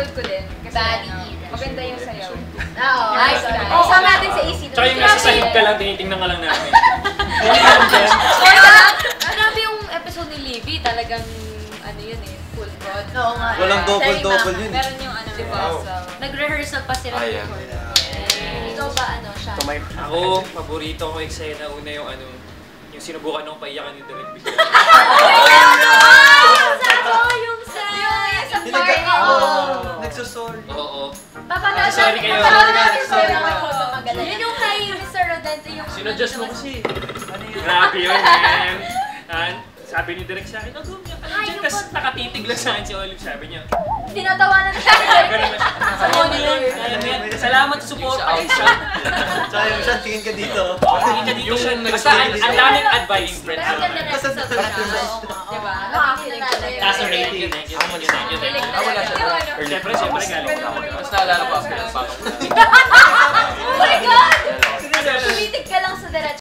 napanood ko din. Kasi maganda yung sayaw. Oo, nice. Kasama natin sa AC. Tsaka yung nasa sahig ka lang, tinitingnan ka lang namin. Grabe yung episode ni Libby, talagang ano yun eh, full prod. Oo nga. Walang double-double yun. Meron yung ano, diba? Nag-rehearsal pa sila before. Ikaw ba ano siya? Ako, paborito ko eksena una yung ano, yung sinubukan ng paiyakan ni Direk Bigla. Yung sa Nagsusorry. Oo. Papanood Sorry kayo. Yun yung kay Mr. Rodente yung... Sinadjust mo kasi. Grabe yun, man. Sabi ni Direk sa akin, nag-room niya. Tapos nakatitig lang sa akin si Olive. Sabi niya, Tinatawanan na siya. ganun na siya. Sa monitor. Salamat sa support. Tsaka yung siya, tingin ka dito. Tingin ka dito siya. Basta ang daming advice. Pero ang ganda na episode siya. Diba? Nakakita talaga. Taas ang rating. Thank you. Wala siya. Siyempre, galing. Mas naalala pa ako.